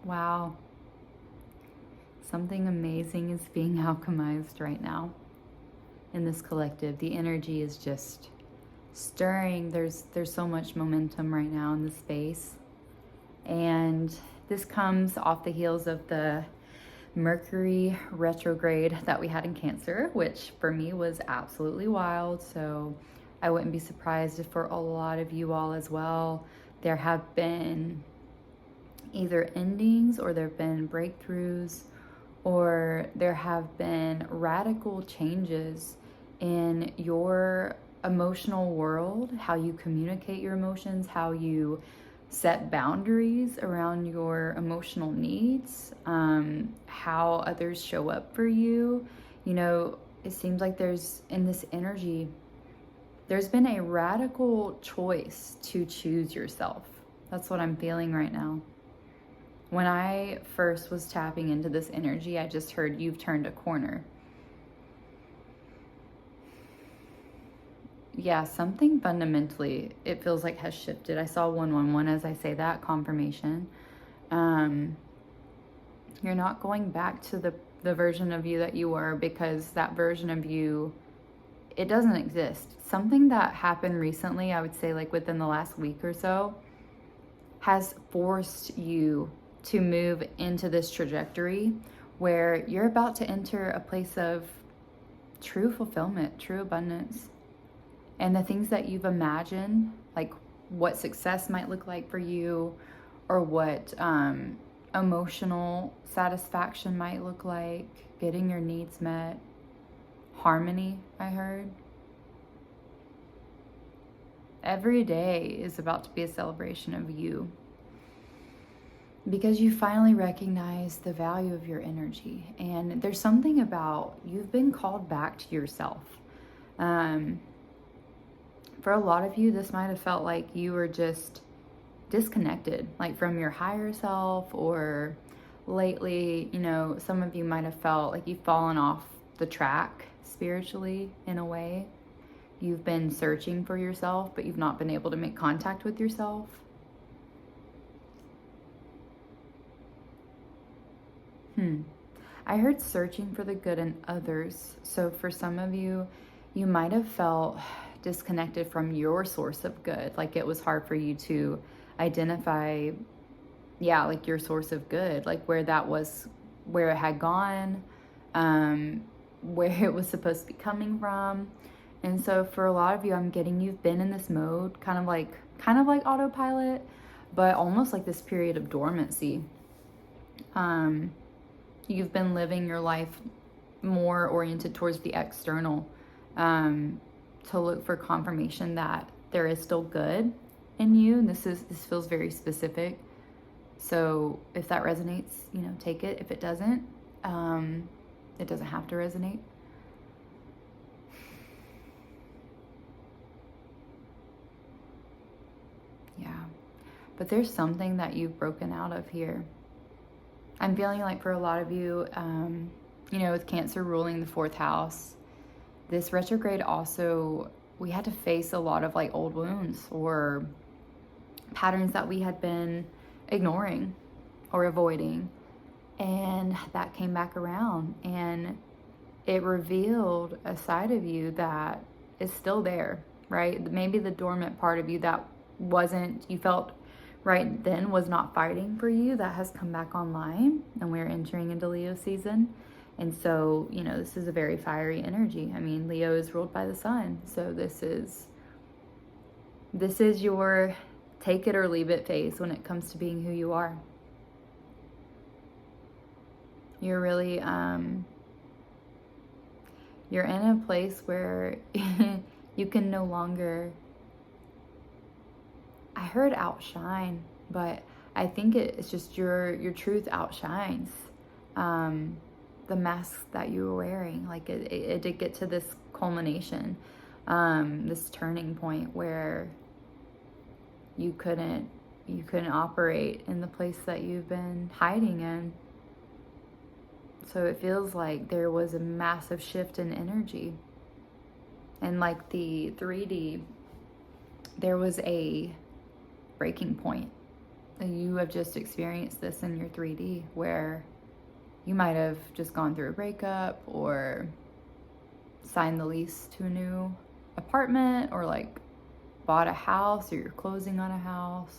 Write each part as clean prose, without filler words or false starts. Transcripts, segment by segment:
Wow. Something amazing is being alchemized right now in this collective. The energy is just stirring. There's so much momentum right now in the space. And this comes off the heels of the Mercury retrograde that we had in Cancer, which for me was absolutely wild. So I wouldn't be surprised if for a lot of you all as well, there have been either endings or there have been breakthroughs or there have been radical changes in your emotional world, how you communicate your emotions, how you set boundaries around your emotional needs, how others show up for you. You know, it seems like there's, in this energy, there's been a radical choice to choose yourself. That's what I'm feeling right now. When I first was tapping into this energy, I just heard you've turned a corner. Yeah, something fundamentally, it feels like has shifted. I saw 111 as I say that, confirmation. You're not going back to the version of you that you were, because that version of you, it doesn't exist. Something that happened recently, I would say like within the last week or so, has forced you to move into this trajectory where you're about to enter a place of true fulfillment, true abundance. And the things that you've imagined, like what success might look like for you, or what emotional satisfaction might look like, getting your needs met, harmony, I heard. Every day is about to be a celebration of you, because you finally recognize the value of your energy. And there's something about, you've been called back to yourself. For a lot of you, this might have felt like you were just disconnected, like from your higher self, or lately, you know, some of you might have felt like you've fallen off the track spiritually in a way. You've been searching for yourself, but you've not been able to make contact with yourself. I heard searching for the good in others. So for some of you, you might have felt disconnected from your source of good. Like it was hard for you to identify, yeah, like your source of good, like where that was, where it had gone, where it was supposed to be coming from. And so for a lot of you, I'm getting, you've been in this mode, kind of like autopilot, but almost like this period of dormancy. You've been living your life more oriented towards the external, to look for confirmation that there is still good in you. And this feels very specific. So if that resonates, you know, take it. If it doesn't have to resonate. Yeah. But there's something that you've broken out of here. I'm feeling like for a lot of you, you know, with Cancer ruling the 4th house, this retrograde also, we had to face a lot of like old wounds or patterns that we had been ignoring or avoiding. And that came back around, and it revealed a side of you that is still there, right? Maybe the dormant part of you that wasn't, you felt right then was not fighting for you, that has come back online. And we're entering into Leo season. And so, you know, this is a very fiery energy. I mean, Leo is ruled by the sun. So this is your take it or leave it phase when it comes to being who you are. You're really, you're in a place where you can no longer, I heard outshine, but I think it's just your truth outshines the mask that you were wearing. Like it did get to this culmination, this turning point where you couldn't operate in the place that you've been hiding in. So it feels like there was a massive shift in energy. And like the 3D, there was a breaking point. you have just experienced this in your 3D, where you might have just gone through a breakup or signed the lease to a new apartment, or like bought a house, or you're closing on a house.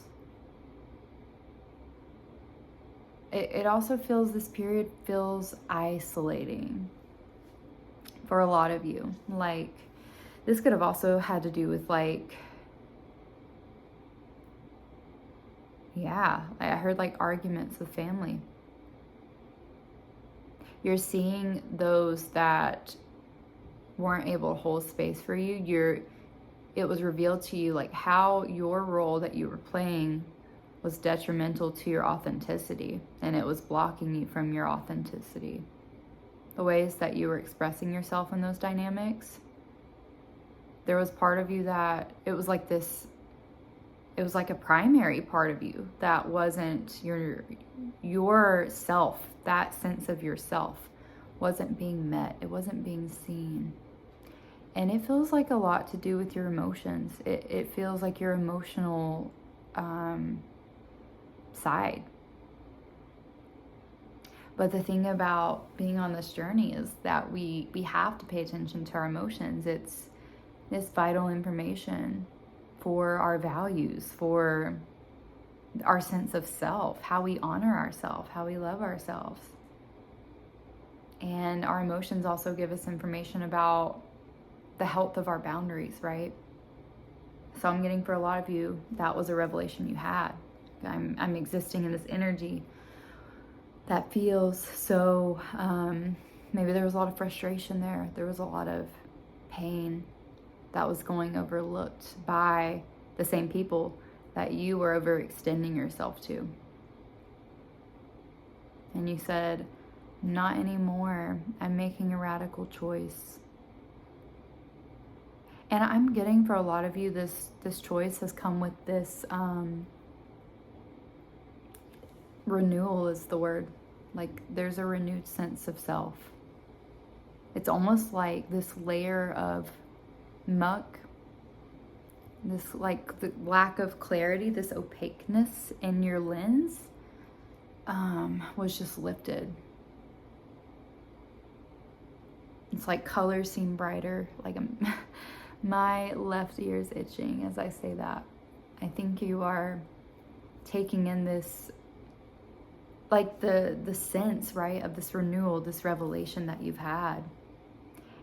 It also feels, this period feels isolating for a lot of you. Like, this could have also had to do with like, yeah, I heard like arguments with family. You're seeing those that weren't able to hold space for you. It was revealed to you like how your role that you were playing was detrimental to your authenticity, and it was blocking you from your authenticity. The ways that you were expressing yourself in those dynamics, there was part of you that it was like a primary part of you that wasn't your self. That sense of yourself wasn't being met. It wasn't being seen. And it feels like a lot to do with your emotions. It feels like your emotional side. But the thing about being on this journey is that we have to pay attention to our emotions. It's this vital information for our values, for our sense of self, how we honor ourselves, how we love ourselves. And our emotions also give us information about the health of our boundaries, right? So I'm getting, for a lot of you, that was a revelation you had. I'm existing in this energy that feels so, maybe there was a lot of frustration there. There was a lot of pain that was going overlooked by the same people that you were overextending yourself to. And you said, not anymore. I'm making a radical choice. And I'm getting, for a lot of you, this choice has come with this, renewal is the word. Like, there's a renewed sense of self. It's almost like this layer of muck, this like the lack of clarity, this opaqueness in your lens was just lifted. It's like colors seem brighter. Like my left ear is itching as I say that. I think you are taking in this, like the sense, right, of this renewal, this revelation that you've had.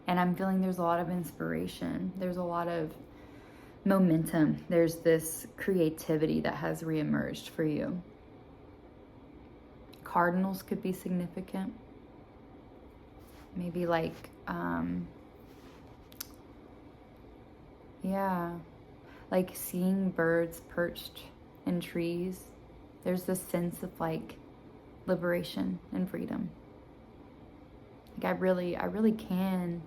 And I'm feeling there's a lot of inspiration. There's a lot of momentum. There's this creativity that has reemerged for you. Cardinals could be significant. Maybe like, yeah, like seeing birds perched in trees. There's this sense of like liberation and freedom. Like I really can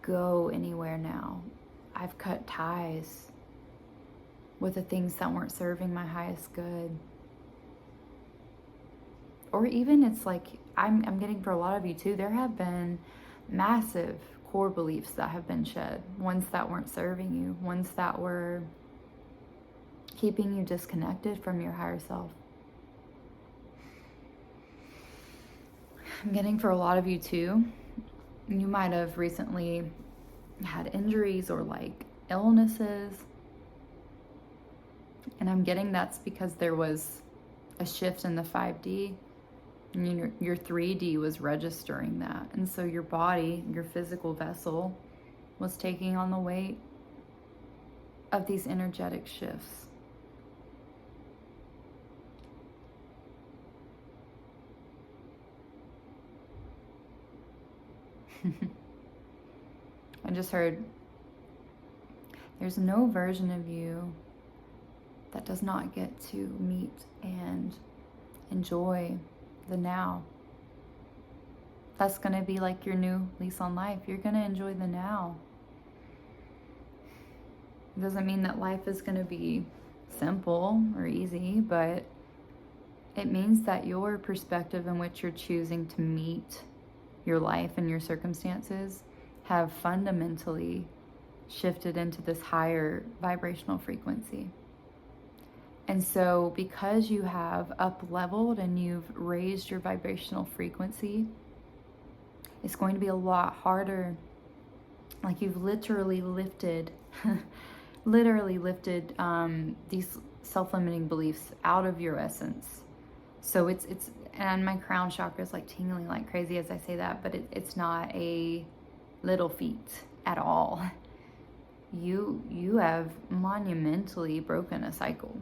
go anywhere now. I've cut ties with the things that weren't serving my highest good. Or even it's like, I'm getting, for a lot of you too, there have been massive core beliefs that have been shed. Ones that weren't serving you. Ones that were keeping you disconnected from your higher self. I'm getting, for a lot of you too, you might have recently had injuries or like illnesses. And I'm getting that's because there was a shift in the 5D. And your 3D was registering that. And so your body, your physical vessel, was taking on the weight of these energetic shifts. I just heard, there's no version of you that does not get to meet and enjoy the now. That's going to be like your new lease on life. You're going to enjoy the now. It doesn't mean that life is going to be simple or easy, but it means that your perspective in which you're choosing to meet your life and your circumstances have fundamentally shifted into this higher vibrational frequency. And so because you have up-leveled and you've raised your vibrational frequency, it's going to be a lot harder. Like you've literally lifted, these self-limiting beliefs out of your essence. So it's, and my crown chakra is like tingling like crazy as I say that, but it's not a little feat at all. You have monumentally broken a cycle.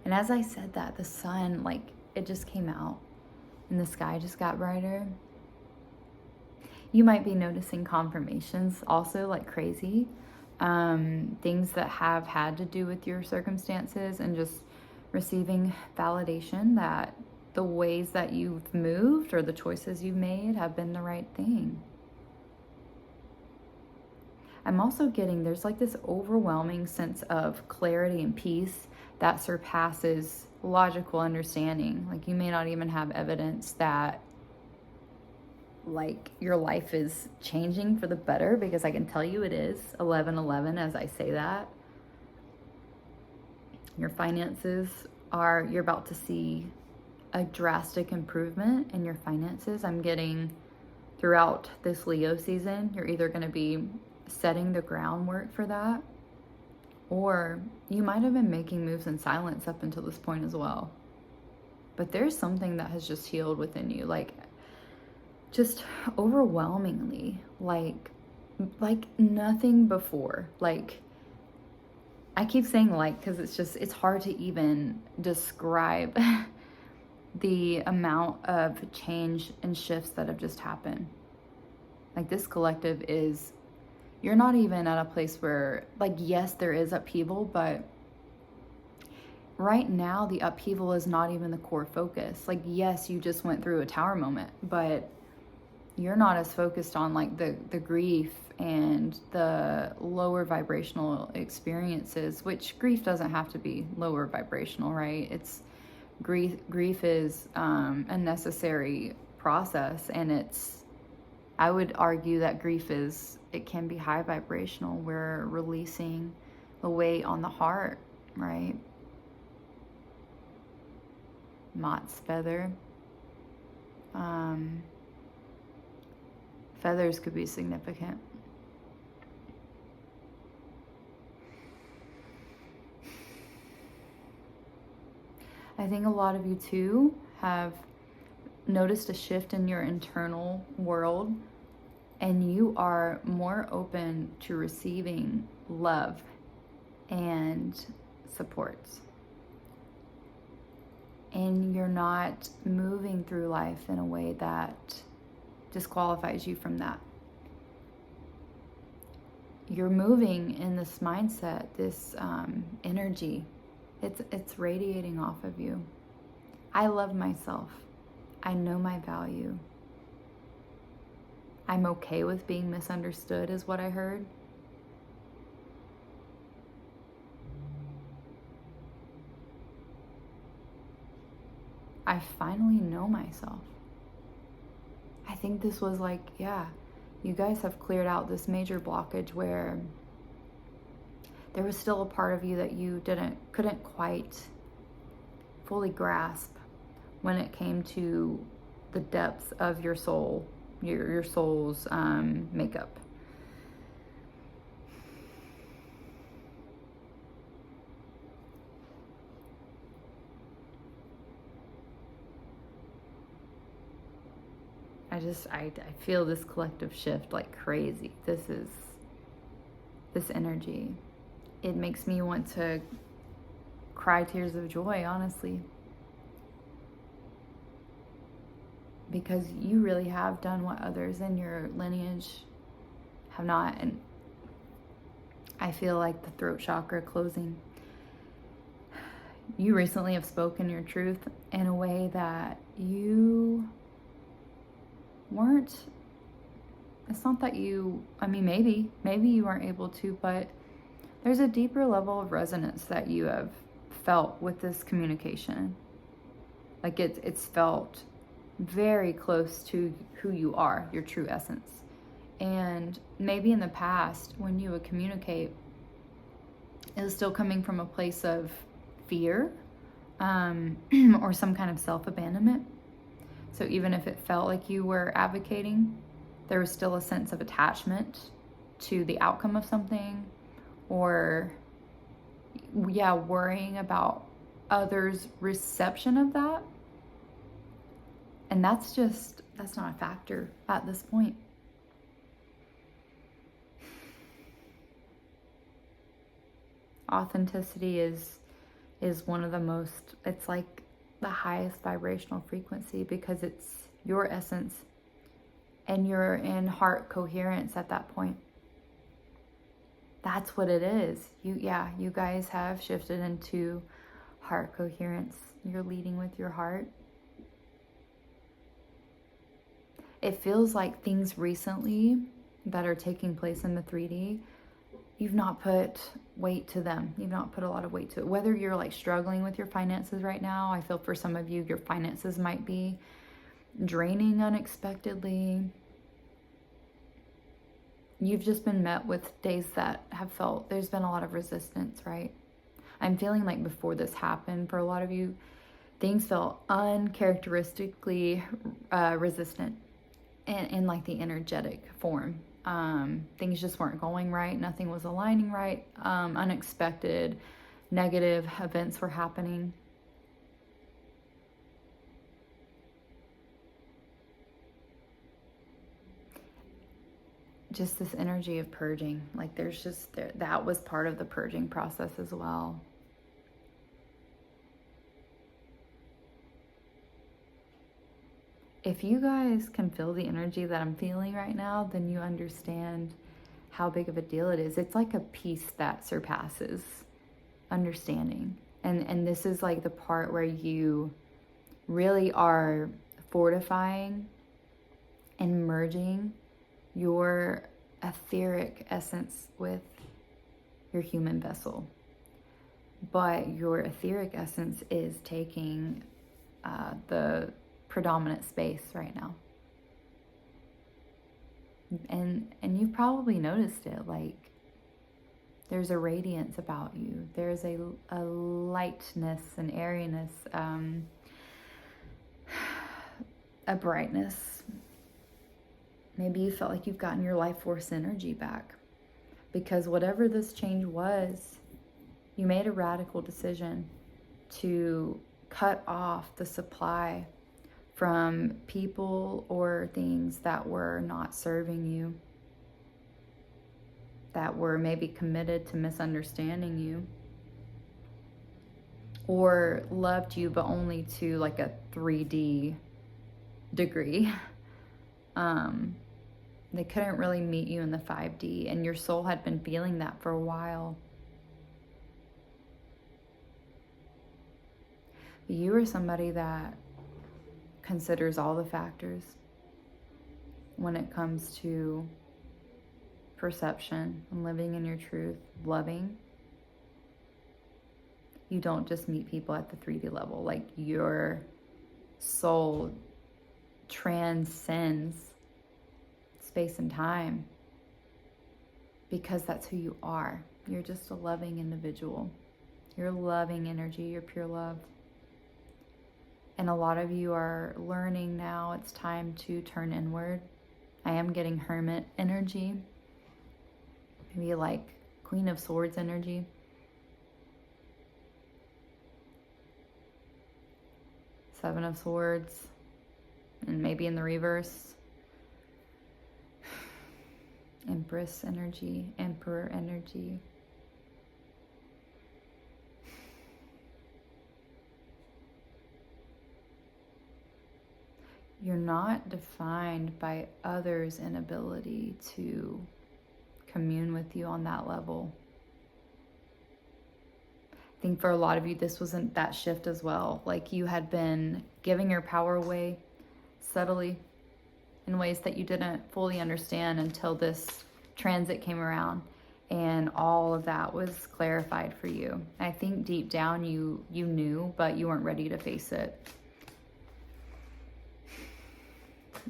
And as I said that, the sun, like, it just came out and the sky just got brighter. You might be noticing confirmations also like crazy. Things that have had to do with your circumstances, and just receiving validation that the ways that you've moved or the choices you've made have been the right thing. I'm also getting, there's like this overwhelming sense of clarity and peace that surpasses logical understanding. Like you may not even have evidence that like your life is changing for the better, because I can tell you it is. 11/11 as I say that. Your finances are, you're about to see a drastic improvement in your finances. I'm getting throughout this Leo season, you're either going to be setting the groundwork for that, or you might have been making moves in silence up until this point as well. But there's something that has just healed within you, like just overwhelmingly, like nothing before. Like I keep saying like, because it's hard to even describe the amount of change and shifts that have just happened. Like this collective is, you're not even at a place where, like, yes, there is upheaval, but right now the upheaval is not even the core focus. Like, yes, you just went through a tower moment, but you're not as focused on like the grief and the lower vibrational experiences, which grief doesn't have to be lower vibrational, right? It's grief is a necessary process, and I would argue that grief it can be high vibrational. We're releasing the weight on the heart, right? Mott's feather. Feathers could be significant. I think a lot of you too have noticed a shift in your internal world, and you are more open to receiving love and support. And you're not moving through life in a way that disqualifies you from that. You're moving in this mindset, this energy. It's radiating off of you. I love myself. I know my value. I'm okay with being misunderstood, is what I heard. I finally know myself. I think this was like, yeah, you guys have cleared out this major blockage where there was still a part of you that you couldn't quite fully grasp when it came to the depths of your soul, your soul's makeup. I feel this collective shift like crazy. This energy. It makes me want to cry tears of joy, honestly. Because you really have done what others in your lineage have not. And I feel like the throat chakra closing. You recently have spoken your truth in a way that you weren't. It's not that you, I mean, maybe you weren't able to, but there's a deeper level of resonance that you have felt with this communication. Like it's felt very close to who you are, your true essence. And maybe in the past, when you would communicate, it was still coming from a place of fear, or some kind of self-abandonment. So even if it felt like you were advocating, there was still a sense of attachment to the outcome of something, or worrying about others' reception of that. And that's not a factor at this point. Authenticity is one of the most, it's like the highest vibrational frequency, because it's your essence and you're in heart coherence at that point. That's what it is. You guys have shifted into heart coherence. You're leading with your heart. It feels like things recently that are taking place in the 3D, you've not put weight to them. You've not put a lot of weight to it. Whether you're like struggling with your finances right now, I feel for some of you, your finances might be draining unexpectedly. You've just been met with days that have felt, there's been a lot of resistance, right? I'm feeling like before this happened, for a lot of you, things felt uncharacteristically resistant in like the energetic form. Things just weren't going right. Nothing was aligning right. Unexpected negative events were happening. Just this energy of purging. Like that was part of the purging process as well. If you guys can feel the energy that I'm feeling right now, then you understand how big of a deal it is. It's like a peace that surpasses understanding. And this is like the part where you really are fortifying and merging your etheric essence with your human vessel. But your etheric essence is taking the predominant space right now. And you've probably noticed it, like there's a radiance about you. There's a lightness, an airiness, a brightness. Maybe you felt like you've gotten your life force energy back, because whatever this change was, you made a radical decision to cut off the supply from people or things that were not serving you, that were maybe committed to misunderstanding you, or loved you but only to like a 3D degree. They couldn't really meet you in the 5D, and your soul had been feeling that for a while. You are somebody that considers all the factors when it comes to perception and living in your truth, loving. You don't just meet people at the 3D level. Like, your soul transcends space and time, because that's who you are. You're just a loving individual. You're loving energy. You're pure love. And a lot of you are learning now it's time to turn inward. I am getting hermit energy. Maybe like Queen of Swords energy. Seven of Swords. And maybe in the reverse. Empress energy, Emperor energy. You're not defined by others' inability to commune with you on that level. I think for a lot of you, this wasn't that shift as well. Like, you had been giving your power away subtly in ways that you didn't fully understand until this transit came around, and all of that was clarified for you. I think deep down you knew, but you weren't ready to face it.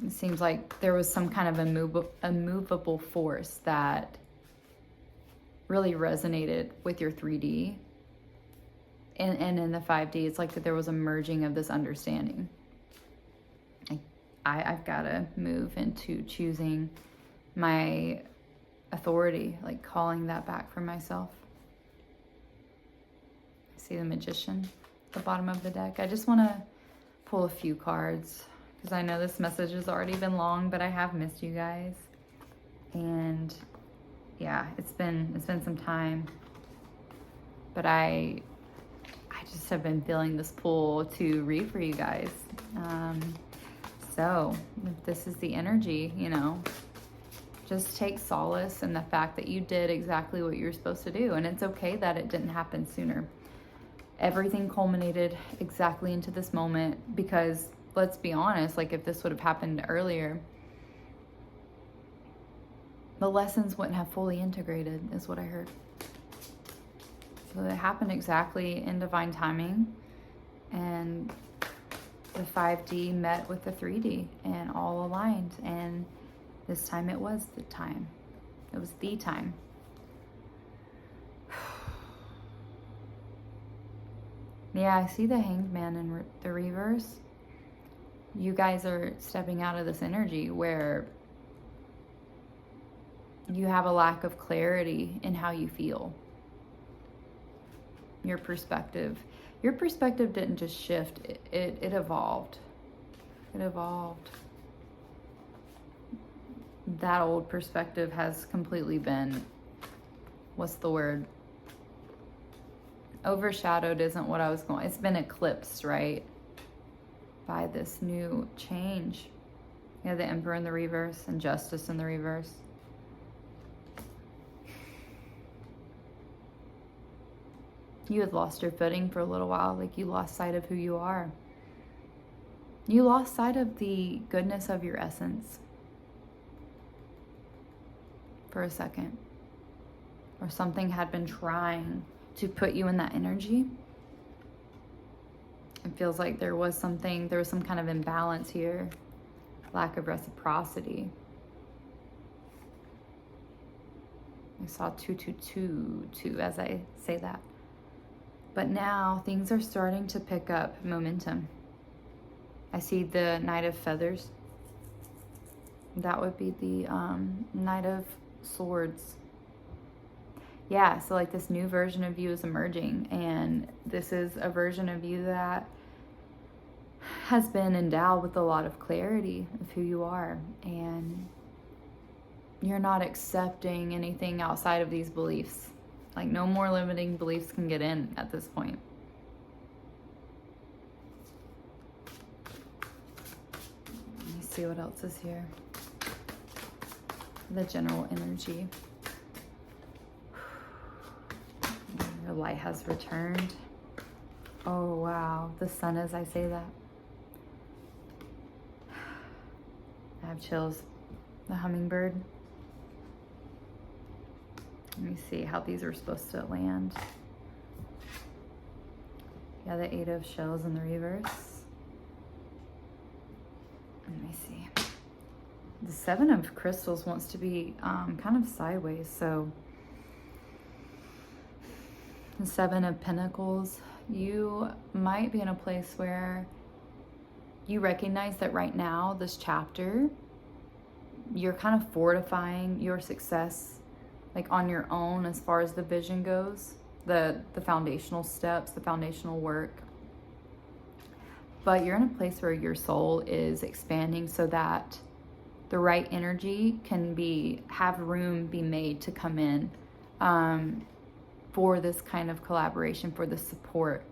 It seems like there was some kind of immovable force that really resonated with your 3D. And in the 5D, it's like that there was a merging of this understanding. I've got to move into choosing my authority, like calling that back for myself. I see the Magician at the bottom of the deck. I just want to pull a few cards because I know this message has already been long, but I have missed you guys. And yeah, it's been some time, but I just have been feeling this pull to read for you guys. So if this is the energy, you know, just take solace in the fact that you did exactly what you were supposed to do. And it's okay that it didn't happen sooner. Everything culminated exactly into this moment because, let's be honest, like if this would have happened earlier, the lessons wouldn't have fully integrated, is what I heard. So it happened exactly in divine timing, and the 5D met with the 3D and all aligned, and this time it was the time. It was the time. Yeah, I see the Hanged Man in the reverse. You guys are stepping out of this energy where you have a lack of clarity in how you feel. Your perspective didn't just shift, it evolved. It evolved. That old perspective has completely been, what's the word? Overshadowed isn't what I was going, it's been eclipsed, right? By this new change. Yeah, the Emperor in the reverse and Justice in the reverse. You had lost your footing for a little while, like you lost sight of who you are. You lost sight of the goodness of your essence for a second. Or something had been trying to put you in that energy. It feels like there was some kind of imbalance here, lack of reciprocity. I saw 222 as I say that. But now things are starting to pick up momentum. I see the Knight of Feathers. That would be the Knight of Swords. Yeah, so like this new version of you is emerging, and this is a version of you that has been endowed with a lot of clarity of who you are, and you're not accepting anything outside of these beliefs. Like no more limiting beliefs can get in at this point. Let me see what else is here. The general energy. Your light has returned. Oh wow, the sun as I say that. I have chills. The hummingbird. Let me see how these are supposed to land. Yeah, the 8 of shells in the reverse. Let me see. The 7 of crystals wants to be kind of sideways. So the 7 of pentacles, you might be in a place where you recognize that right now, this chapter, you're kind of fortifying your success like on your own as far as the vision goes, the foundational steps, the foundational work. But you're in a place where your soul is expanding so that the right energy can have room be made to come in for this kind of collaboration, for the support.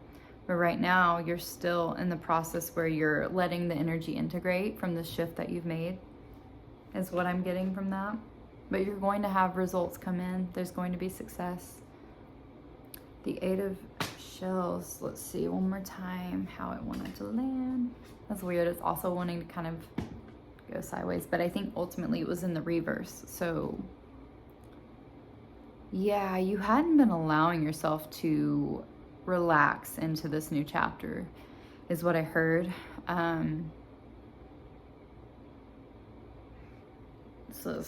But right now you're still in the process where you're letting the energy integrate from the shift that you've made, is what I'm getting from that. But you're going to have results come in. There's going to be success. The 8 of shells. Let's see one more time how it wanted to land. That's weird. It's also wanting to kind of go sideways, but I think ultimately it was in the reverse. So yeah, you hadn't been allowing yourself to relax into this new chapter, is what I heard.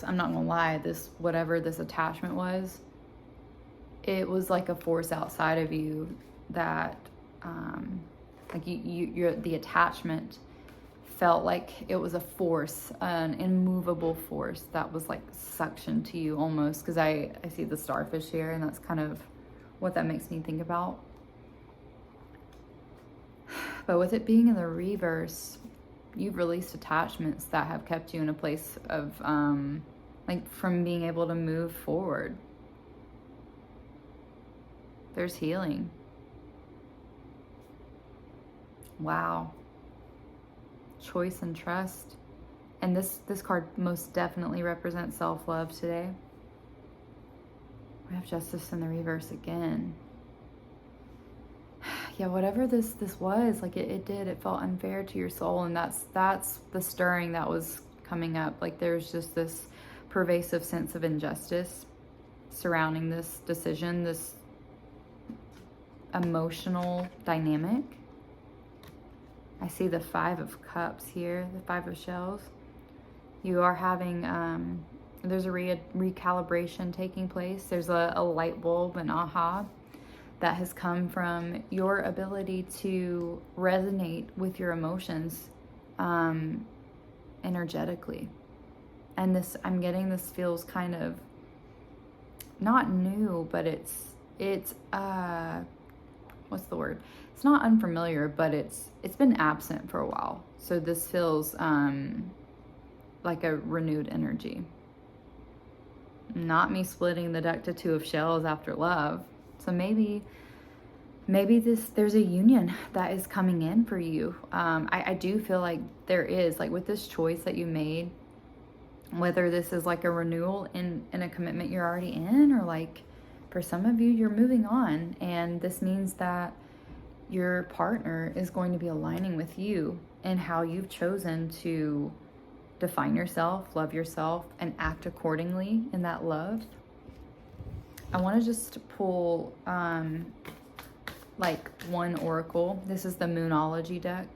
I'm not gonna lie, this, whatever this attachment was, it was like a force outside of you that, like the attachment felt like it was a force, an immovable force that was like suction to you almost, because I see the starfish here, and that's kind of what that makes me think about. But with it being in the reverse, you've released attachments that have kept you in a place of like from being able to move forward. There's healing. Wow. Choice and trust. And this card most definitely represents self-love today. We have justice in the reverse again. Yeah, whatever this was, like it felt unfair to your soul, and that's the stirring that was coming up. Like there's just this pervasive sense of injustice surrounding this decision, this emotional dynamic. I see the 5 of Cups here, the 5 of Shells. You are having, there's a recalibration taking place. There's a light bulb, an aha, that has come from your ability to resonate with your emotions energetically. And this, I'm getting this feels kind of not new, but it's what's the word? It's not unfamiliar, but it's been absent for a while. So this feels like a renewed energy. Not me splitting the deck to 2 of Shells after love. So maybe there's a union that is coming in for you. I do feel like there is, like with this choice that you made, whether this is like a renewal in a commitment you're already in, or like for some of you, you're moving on, and this means that your partner is going to be aligning with you in how you've chosen to define yourself, love yourself, and act accordingly in that love. I want to just pull like one oracle. This is the Moonology deck.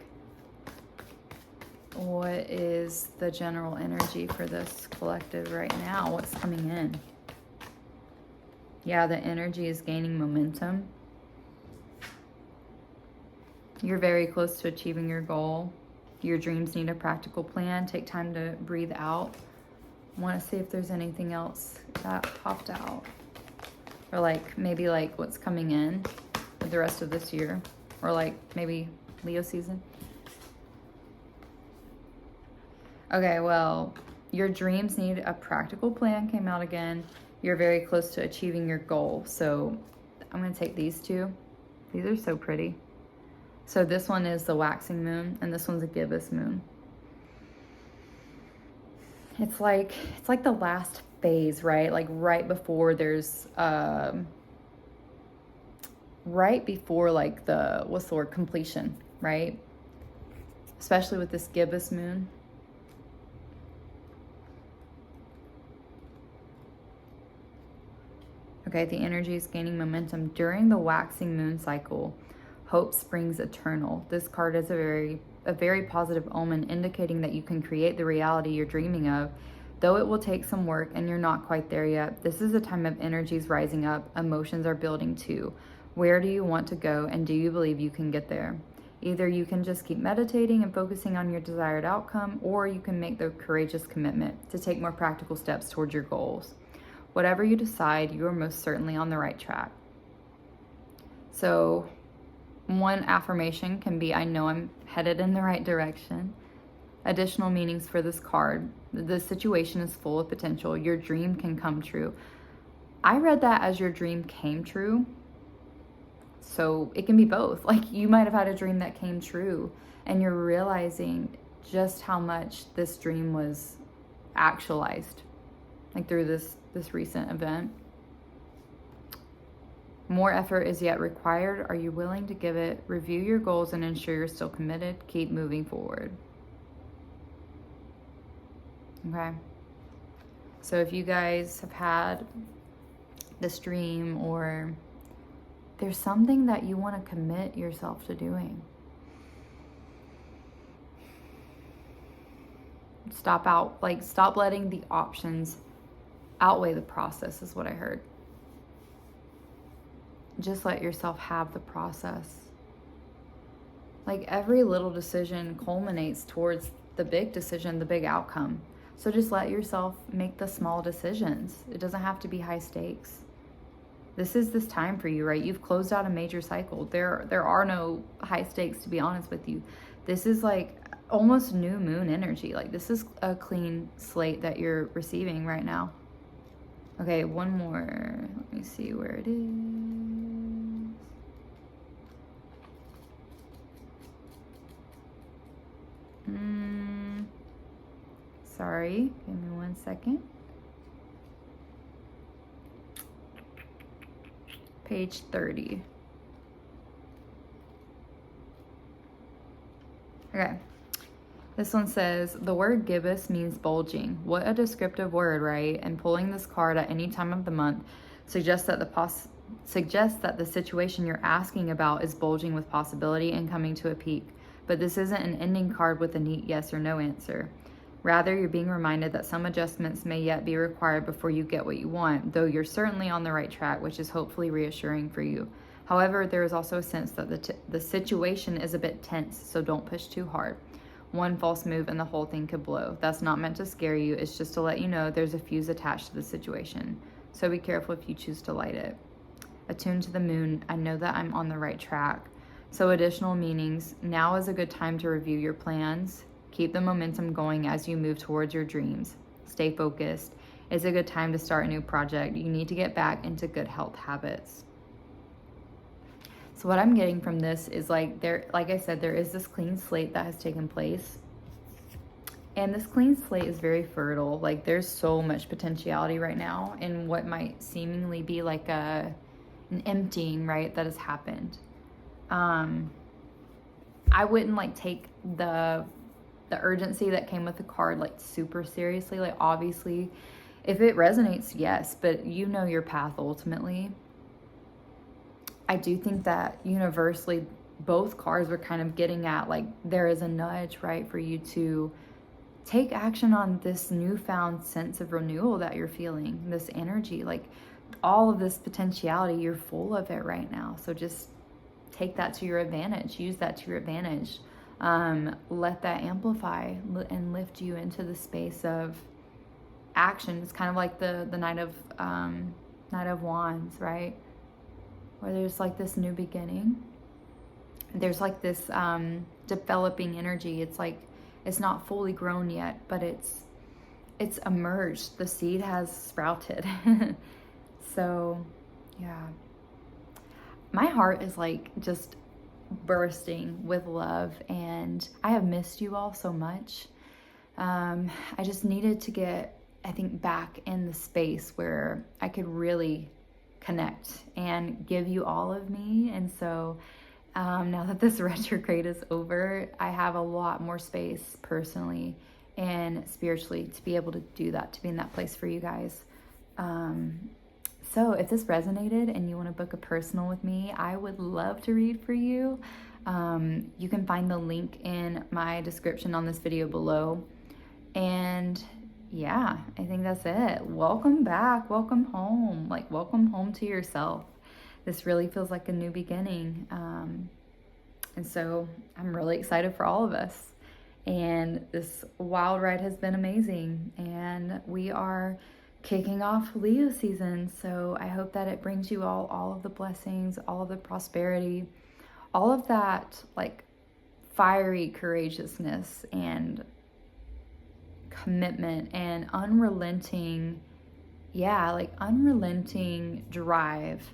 What is the general energy for this collective right now? What's coming in? Yeah, the energy is gaining momentum. You're very close to achieving your goal. Your dreams need a practical plan. Take time to breathe out. I want to see if there's anything else that popped out. Or like maybe like what's coming in for the rest of this year. Or like maybe Leo season. Okay, well, your dreams need a practical plan came out again. You're very close to achieving your goal. So I'm going to take these 2. These are so pretty. So this one is the waxing moon, and this one's a gibbous moon. It's like the last phase, right? Like right before there's right before like the, what's the word, completion, right? Especially with this gibbous moon. Okay, the energy is gaining momentum during the waxing moon cycle. Hope springs eternal. This card is a very positive omen, indicating that you can create the reality you're dreaming of. Though it will take some work and you're not quite there yet, this is a time of energies rising up, emotions are building too. Where do you want to go, and do you believe you can get there? Either you can just keep meditating and focusing on your desired outcome, or you can make the courageous commitment to take more practical steps towards your goals. Whatever you decide, you are most certainly on the right track. So one affirmation can be, I know I'm headed in the right direction. Additional meanings for this card. The situation is full of potential. Your dream can come true. I read that as your dream came true. So it can be both. Like you might have had a dream that came true and you're realizing just how much this dream was actualized, like through this recent event. More effort is yet required. Are you willing to give it? Review your goals and ensure you're still committed. Keep moving forward. Okay. So if you guys have had this dream, or there's something that you want to commit yourself to doing, Stop letting the options outweigh the process is what I heard. Just let yourself have the process. Like every little decision culminates towards the big decision, the big outcome. So just let yourself make the small decisions. It doesn't have to be high stakes. This is this time for you, right? You've closed out a major cycle. There are no high stakes, to be honest with you. This is like almost new moon energy. Like this is a clean slate that you're receiving right now. Okay, one more. Let me see where it is. Sorry, give me 1 second. Page 30. Okay. This one says, the word gibbous means bulging. What a descriptive word, right? And pulling this card at any time of the month suggests that the situation you're asking about is bulging with possibility and coming to a peak. But this isn't an ending card with a neat yes or no answer. Rather, you're being reminded that some adjustments may yet be required before you get what you want, though you're certainly on the right track, which is hopefully reassuring for you. However, there is also a sense that the situation is a bit tense, so don't push too hard. One false move and the whole thing could blow. That's not meant to scare you. It's just to let you know there's a fuse attached to the situation. So be careful if you choose to light it. Attuned to the moon, I know that I'm on the right track. So additional meanings, now is a good time to review your plans. Keep the momentum going as you move towards your dreams. Stay focused. It's a good time to start a new project. You need to get back into good health habits. So what I'm getting from this is like I said, there is this clean slate that has taken place. And this clean slate is very fertile. Like there's so much potentiality right now in what might seemingly be like an emptying, right, that has happened. I wouldn't like take the urgency that came with the card like super seriously. Like obviously if it resonates, yes, but you know your path ultimately. I do think that universally both cards were kind of getting at like there is a nudge, right, for you to take action on this newfound sense of renewal that you're feeling, this energy, like all of this potentiality, you're full of it right now. So just take that to your advantage, use that to your advantage. Let that amplify and lift you into the space of action. It's kind of like the Knight of Wands, right? Where there's like this new beginning. There's like this developing energy. It's like it's not fully grown yet, but it's emerged. The seed has sprouted. So, yeah. My heart is like just bursting with love, and I have missed you all so much. I just needed to get, I think, back in the space where I could really connect and give you all of me. And so now that this retrograde is over, I have a lot more space personally and spiritually to be able to do that, to be in that place for you guys. So if this resonated and you want to book a personal with me, I would love to read for you. You can find the link in my description on this video below. And yeah, I think that's it. Welcome back. Welcome home. Like, welcome home to yourself. This really feels like a new beginning. And so I'm really excited for all of us. And this wild ride has been amazing. And we are kicking off Leo season. So I hope that it brings you all of the blessings, all of the prosperity, all of that like fiery courageousness and commitment and unrelenting drive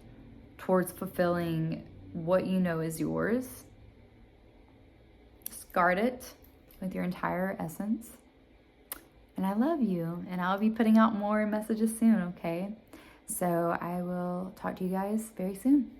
towards fulfilling what you know is yours. Just guard it with your entire essence. And I love you, and I'll be putting out more messages soon, okay? So I will talk to you guys very soon.